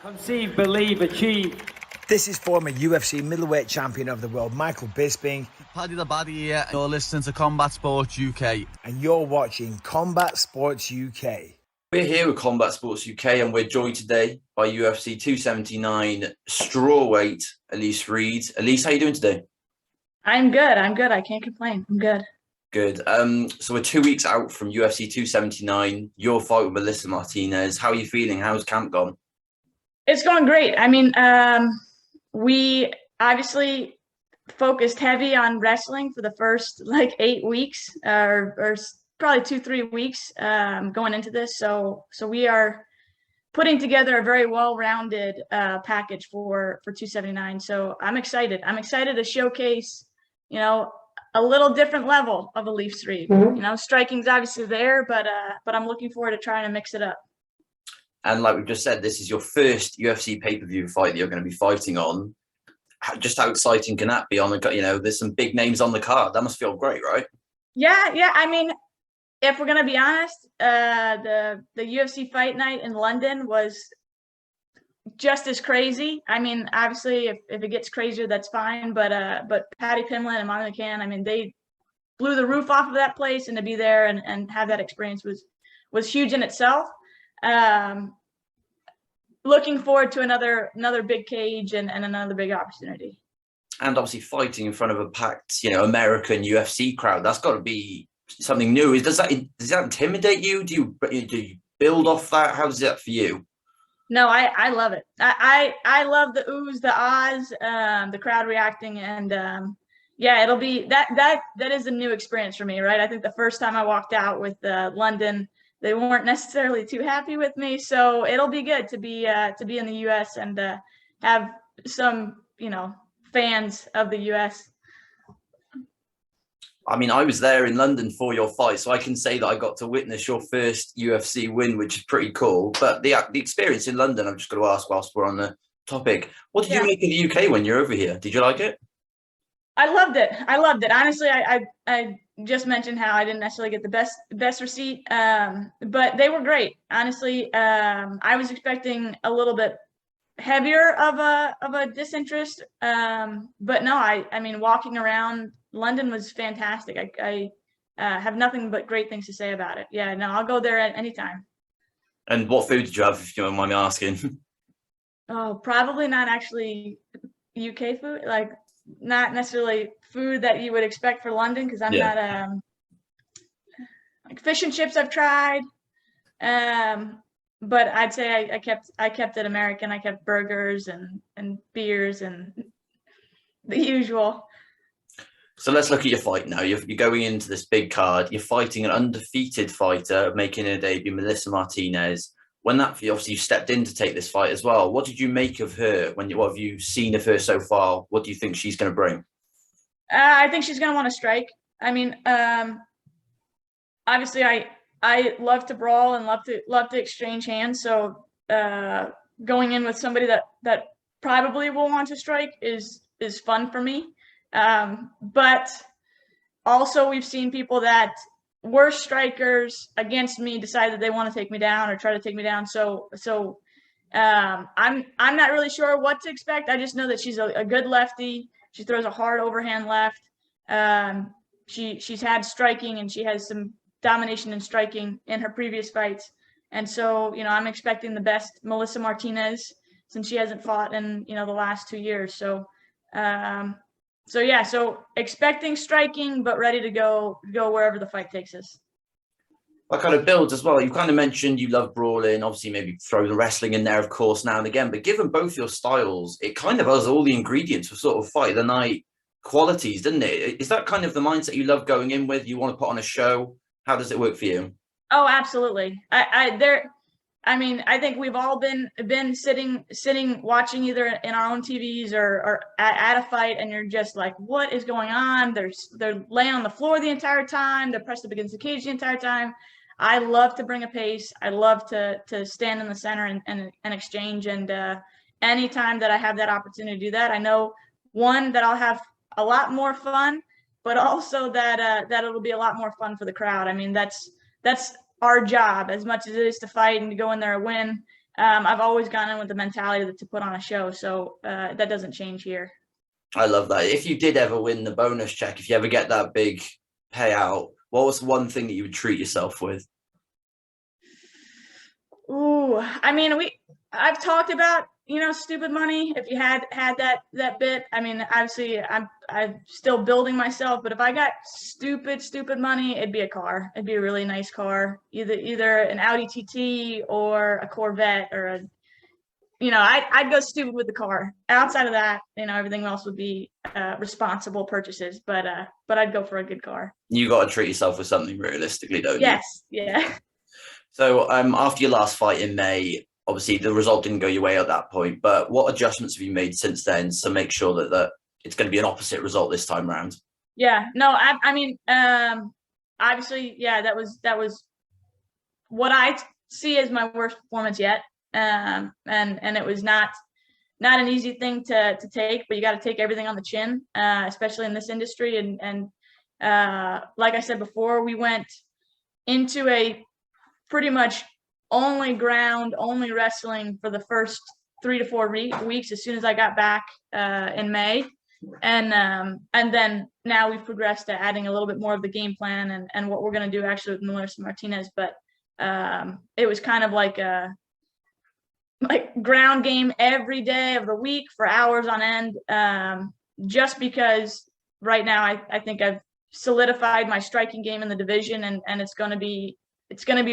Conceive, believe, achieve. This is former UFC middleweight champion of the world, Michael Bisping. Paddy the Baddy here. You're listening to Combat Sports UK. And you're watching Combat Sports UK. We're here with Combat Sports UK and we're joined today by UFC 279 strawweight Elise Reed. Elise, how are you doing today? I'm good. I can't complain. I'm good. Good. So we're 2 weeks out from UFC 279, your fight with Melissa Martinez. How are you feeling? How's camp gone? It's going great. I mean, we obviously focused heavy on wrestling for the first 8 weeks or probably 2-3 weeks going into this. So we are putting together a very well-rounded package for 279. So I'm excited. I'm excited to showcase, a little different level of Elise Reed. Striking's obviously there, but I'm looking forward to trying to mix it up. And like we've just said, this is your first UFC pay-per-view fight that you're going to be fighting on. Just how exciting can that be? There's some big names on the card. That must feel great, right? Yeah. I mean, if we're going to be honest, the UFC fight night in London was just as crazy. I mean, obviously, if it gets crazier, that's fine. But Patty Pimblett and Molly McCann, I mean, they blew the roof off of that place, and to be there and have that experience was huge in itself. Looking forward to another big cage and another big opportunity. And obviously fighting in front of a packed, American UFC crowd, that's got to be something new. Does that intimidate you? Do you build off that? How does that for you? No, I love it. I love the oohs, the ahs, the crowd reacting, and it'll be that is a new experience for me, right? I think the first time I walked out with London, they weren't necessarily too happy with me, so it'll be good to be in the U.S. and have some fans of the U.S. I mean, I was there in London for your fight, so I can say that I got to witness your first UFC win, which is pretty cool. But the experience in London, I'm just going to ask whilst we're on the topic, what did you make of the UK when you're over here? Did you like it? I loved it. Honestly, I just mentioned how I didn't necessarily get the best receipt, but they were great. Honestly, I was expecting a little bit heavier of a disinterest, but no. I mean, walking around London was fantastic. I have nothing but great things to say about it. Yeah, no, I'll go there at any time. And what food did you have, if you don't mind me asking? Oh, probably not actually UK food. Not necessarily food that you would expect for London, because I'm not fish and chips I've tried, but I'd say I kept it American. I kept burgers and beers and the usual. So let's look at your fight now. You're going into this big card. You're fighting an undefeated fighter, making her debut, Melissa Martinez. When you stepped in to take this fight as well, what did you make of her? What have you seen of her so far? What do you think she's going to bring? I think she's going to want to strike. I mean, obviously, I love to brawl and love to exchange hands. So going in with somebody that probably will want to strike is fun for me. But also, we've seen people that were strikers against me decide that they want to take me down or try to take me down. So I'm not really sure what to expect. I just know that she's a good lefty. She throws a hard overhand left. She's had striking, and she has some domination in striking in her previous fights. And so, I'm expecting the best Melissa Martinez, since she hasn't fought in, the last 2 years. So expecting striking, but ready to go wherever the fight takes us. That kind of builds as well. You kind of mentioned you love brawling, obviously maybe throw the wrestling in there, of course, now and again. But given both your styles, it kind of has all the ingredients for sort of fight of the night qualities, doesn't it? Is that kind of the mindset you love going in with? You want to put on a show? How does it work for you? Oh, absolutely. I think we've all been sitting watching either in our own TVs or at a fight, and you're just like, what is going on? They're laying on the floor the entire time. They're pressed up against the cage the entire time. I love to bring a pace. I love to stand in the center and exchange. And anytime that I have that opportunity to do that, I know, one, that I'll have a lot more fun, but also that it'll be a lot more fun for the crowd. I mean, that's our job as much as it is to fight and to go in there and win. I've always gone in with the mentality to put on a show. So that doesn't change here. I love that. If you did ever win the bonus check, if you ever get that big payout, what was one thing that you would treat yourself with? Ooh, I mean, I've talked about, stupid money. If you had that bit, I mean, obviously I'm still building myself, but if I got stupid money, it'd be a car. It'd be a really nice car, either an Audi TT or a Corvette or I'd go stupid with the car. Outside of that, everything else would be responsible purchases, but I'd go for a good car. You got to treat yourself with something realistically, don't you? Yes, yeah. So after your last fight in May, obviously the result didn't go your way at that point, but what adjustments have you made since then to make sure that it's going to be an opposite result this time around? Yeah, no, I mean, obviously, yeah, that was what I see as my worst performance yet. And it was not an easy thing to take, but you got to take everything on the chin, especially in this industry. And like I said before, we went into a pretty much only ground, only wrestling for the first 3 to 4 weeks as soon as I got back in May. And then now we've progressed to adding a little bit more of the game plan and what we're going to do actually with Melissa Martinez. But it was kind of like ground game every day of the week for hours on end, just because right now I think I've solidified my striking game in the division, and it's going to be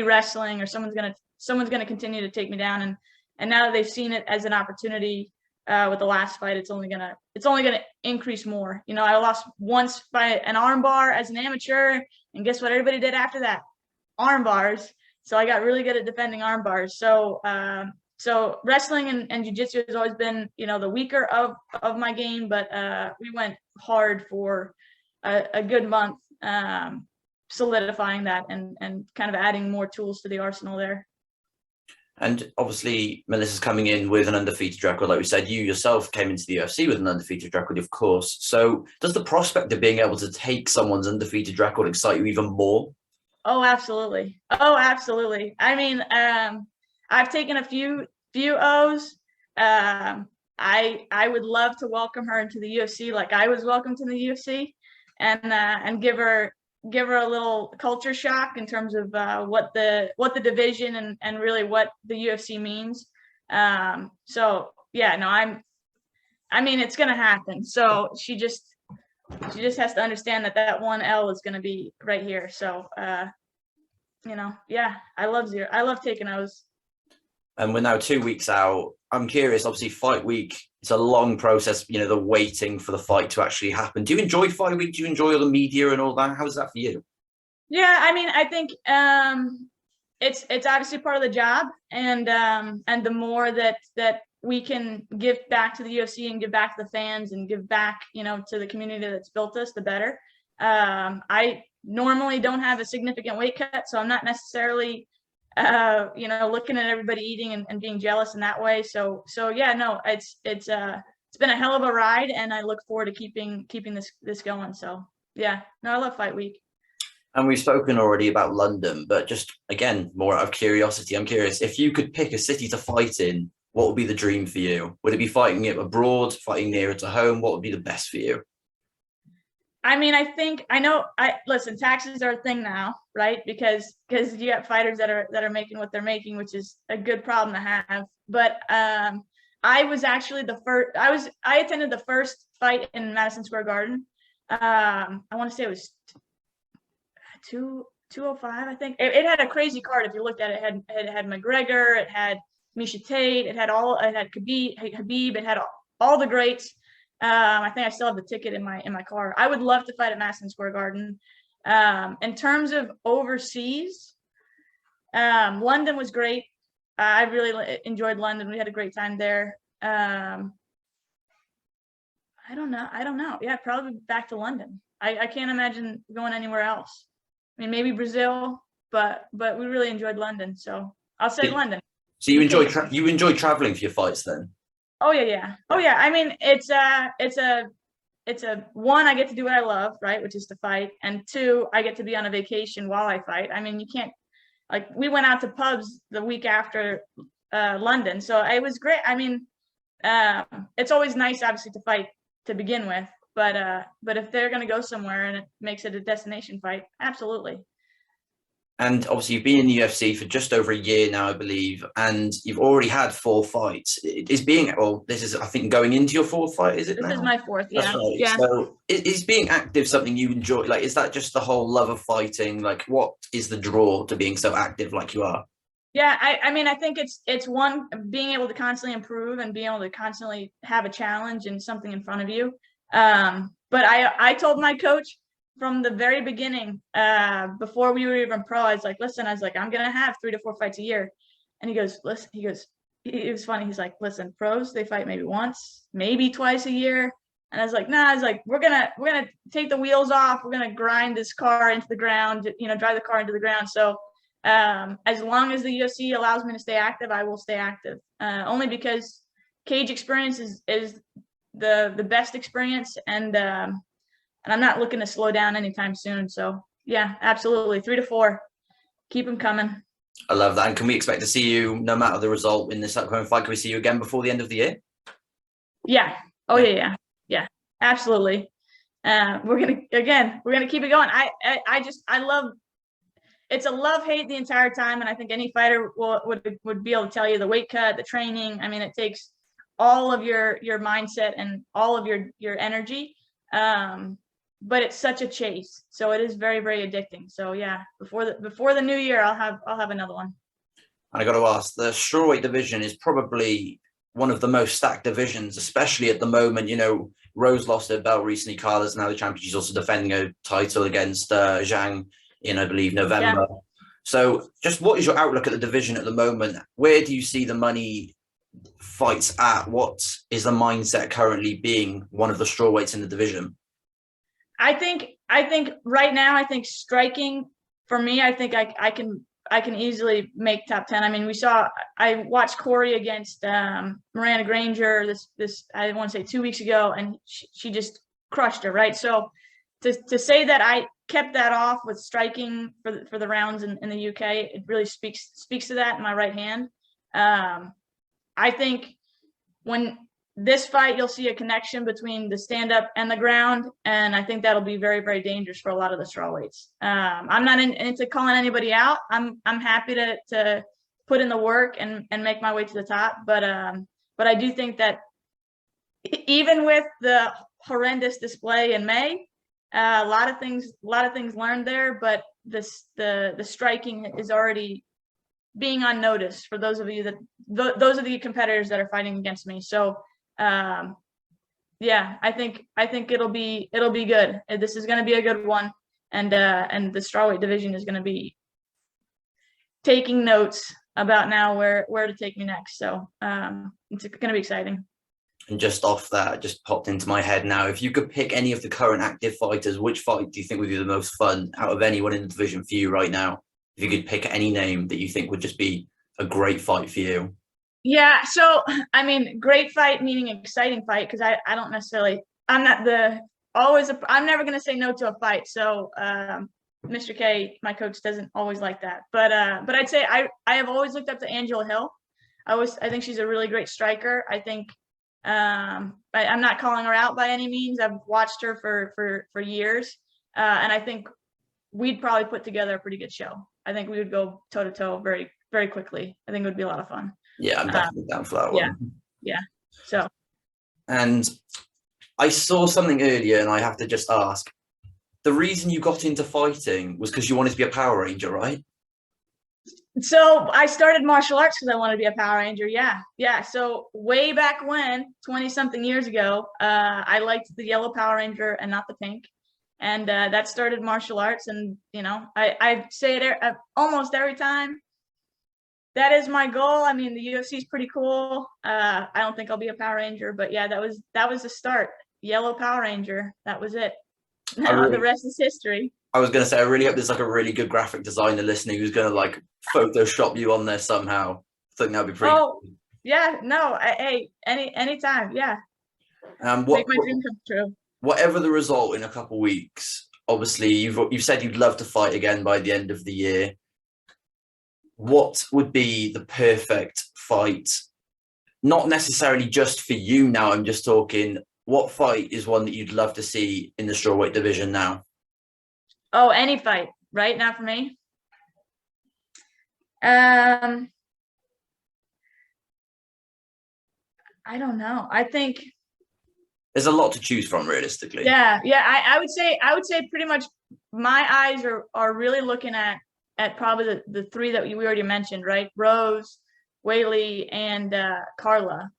wrestling, or someone's going to continue to take me down, and now that they've seen it as an opportunity with the last fight, it's only gonna increase more. I lost once by an armbar as an amateur, and guess what everybody did after that? Arm bars. So I got really good at defending arm bars. So wrestling and jiu-jitsu has always been, the weaker of my game, but we went hard for a good month, solidifying that and kind of adding more tools to the arsenal there. And obviously, Melissa's coming in with an undefeated record. Like we said, you yourself came into the UFC with an undefeated record, of course. So does the prospect of being able to take someone's undefeated record excite you even more? Oh, absolutely. Oh, absolutely. I mean, I've taken a few O's. I would love to welcome her into the UFC like I was welcomed to the UFC, and give her a little culture shock in terms of what the division and really what the UFC means. So yeah, no, I mean it's gonna happen. So she just has to understand that one L is gonna be right here. So yeah, I love taking O's. And we're now 2 weeks out. I'm curious, obviously fight week, it's a long process, the waiting for the fight to actually happen. Do you enjoy fight week? Do you enjoy all the media and all that? How is that for you? Yeah, I mean, I think it's obviously part of the job, and the more that we can give back to the UFC and give back to the fans and give back, to the community that's built us, the better. I normally don't have a significant weight cut, so I'm not necessarily looking at everybody eating and being jealous in that way. So yeah, no, it's been a hell of a ride, and I look forward to keeping this going. So yeah, no, I love fight week. And we've spoken already about London, but just again, more out of curiosity, I'm curious, if you could pick a city to fight in, what would be the dream for you? Would it be fighting it abroad, fighting nearer to home? What would be the best for you? I mean, listen, taxes are a thing now, right? Because you got fighters that are making what they're making, which is a good problem to have. But I was actually I attended the first fight in Madison Square Garden. I want to say it was 205, I think. It had a crazy card. If you looked at it, it had McGregor, it had Miesha Tate, it had Khabib, it had all the greats. I think I still have the ticket in my car. I would love to fight at Madison Square Garden. In terms of overseas, London was great. I really enjoyed London. We had a great time there. I don't know. Yeah, probably back to London. I can't imagine going anywhere else. I mean, maybe Brazil, but we really enjoyed London, so I'll say London. So you enjoy traveling for your fights then? Oh yeah. Oh yeah. I mean, it's a one, I get to do what I love, right, which is to fight, and two, I get to be on a vacation while I fight. I mean, you can't, we went out to pubs the week after London. So it was great. I mean, it's always nice, obviously, to fight to begin with, but if they're going to go somewhere and it makes it a destination fight, absolutely. And obviously, you've been in the UFC for just over a year now, I believe, and you've already had 4 fights. This is, I think, going into your 4th fight, is it now? This is my 4th, yeah. That's right. Yeah. So is being active something you enjoy? Like, is that just the whole love of fighting? Like, what is the draw to being so active like you are? Yeah, I mean, I think it's one, being able to constantly improve and being able to constantly have a challenge and something in front of you. But I told my coach from the very beginning, before we were even pro, I was like, I'm going to have 3 to 4 fights a year. And he goes, it was funny. He's like, listen, pros, they fight maybe once, maybe twice a year. And I was like, nah, I was like, we're going to take the wheels off. We're going to grind this car into the ground, drive the car into the ground. So, as long as the UFC allows me to stay active, I will stay active, only because cage experience is the best experience. And I'm not looking to slow down anytime soon. So yeah, absolutely. 3 to 4, keep them coming. I love that. And can we expect to see you, no matter the result in this upcoming fight, can we see you again before the end of the year? Yeah. Oh yeah. Absolutely. We're going to keep it going. I love, it's a love-hate the entire time. And I think any fighter would be able to tell you the weight cut, the training. I mean, it takes all of your mindset and all of your energy. But it's such a chase, so it is very, very addicting. So yeah, before the new year, I'll have another one. And I got to ask, the strawweight division is probably one of the most stacked divisions, especially at the moment. Rose lost her belt recently. Carla's now the champion. She's also defending her title against Zhang in, I believe, November. Yeah. So just what is your outlook at the division at the moment? Where do you see the money fights at? What is the mindset currently being one of the strawweights in the division? I think right now, I think striking for me, I think I can easily make top 10. I mean, I watched Corey against Miranda Granger this I want to say 2 weeks ago, and she just crushed her, right? So to say that I kept that off with striking for the rounds in the UK, it really speaks to that in my right hand. I think when this fight, you'll see a connection between the stand-up and the ground, and I think that'll be very, very dangerous for a lot of the strawweights. I'm not into calling anybody out. I'm happy to put in the work and make my way to the top, but I do think that even with the horrendous display in May, a lot of things learned there, but the striking is already being on notice for those of the competitors that are fighting against me. So yeah, I think it'll be good. This is going to be a good one, and the strawweight division is going to be taking notes about now where to take me next. So it's going to be exciting. And just off that, just popped into my head now. If you could pick any of the current active fighters, which fight do you think would be the most fun out of anyone in the division for you right now? If you could pick any name that you think would just be a great fight for you. Yeah, so I mean, great fight meaning exciting fight, because I don't necessarily, I'm never going to say no to a fight. So Mr. K, my coach, doesn't always like that. But I'd say I have always looked up to Angela Hill. I think she's a really great striker. I think I'm not calling her out by any means. I've watched her for years, and I think we'd probably put together a pretty good show. I think we would go toe to toe very, very quickly. I think it would be a lot of fun. Yeah, I'm definitely down for that one. Yeah. So. And I saw something earlier, and I have to just ask: the reason you got into fighting was because you wanted to be a Power Ranger, right? So I started martial arts because I wanted to be a Power Ranger. Yeah. So way back when, 20-something years ago, I liked the yellow Power Ranger and not the pink. And that started martial arts. And, I say it almost every time. That is my goal. I mean, the UFC is pretty cool. I don't think I'll be a Power Ranger, but yeah, that was the start. Yellow Power Ranger. That was it. Now the rest is history. I was going to say, I really hope there's like a really good graphic designer listening who's going to like Photoshop you on there somehow. I think that'd be pretty cool. Yeah, no, hey, anytime, yeah. Make my dream come true. Whatever the result in a couple of weeks, obviously you've said you'd love to fight again by the end of the year. What would be the perfect fight, not necessarily just for you now, I'm just talking, what fight is one that you'd love to see in the strawweight division now? Oh, any fight, right? Not for me. I don't know. I think there's a lot to choose from, realistically. Yeah. I would say pretty much my eyes are really looking at probably the three that we already mentioned, right? Rose, Whaley, and Carla.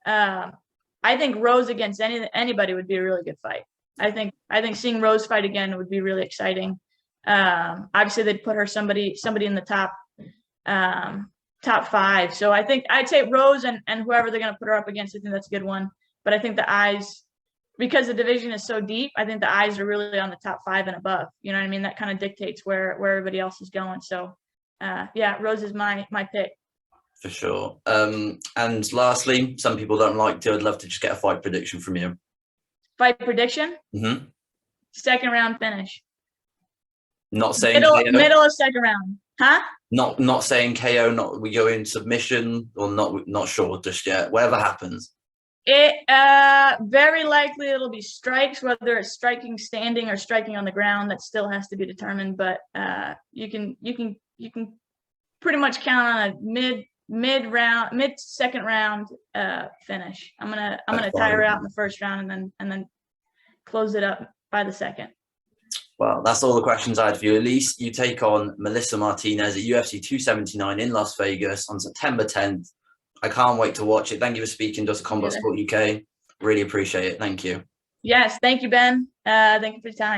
I think Rose against anybody would be a really good fight. I think seeing Rose fight again would be really exciting. Obviously they'd put her somebody in the top 5. So I'd say Rose and whoever they're gonna put her up against, I think that's a good one. But I think the eyes, because the division is so deep, I think the eyes are really on the top 5 and above. You know what I mean? That kind of dictates where everybody else is going. So yeah, Rose is my pick. For sure. And lastly, some people don't like to. I'd love to just get a fight prediction from you. Fight prediction? Mm-hmm. Second round finish. Not saying middle of second round, huh? Not saying KO. Not we go in submission or not sure just yet. Whatever happens. It very likely it'll be strikes, whether it's striking standing or striking on the ground. That still has to be determined. But you can pretty much count on a mid second round finish. I'm gonna tire her out in the first round and then close it up by the second. Well, that's all the questions I had for you. Elise, you take on Melissa Martinez at UFC 279 in Las Vegas on September 10th. I can't wait to watch it. Thank you for speaking to us at Combat Sport UK. Really appreciate it. Thank you. Yes, thank you, Ben. Thank you for your time.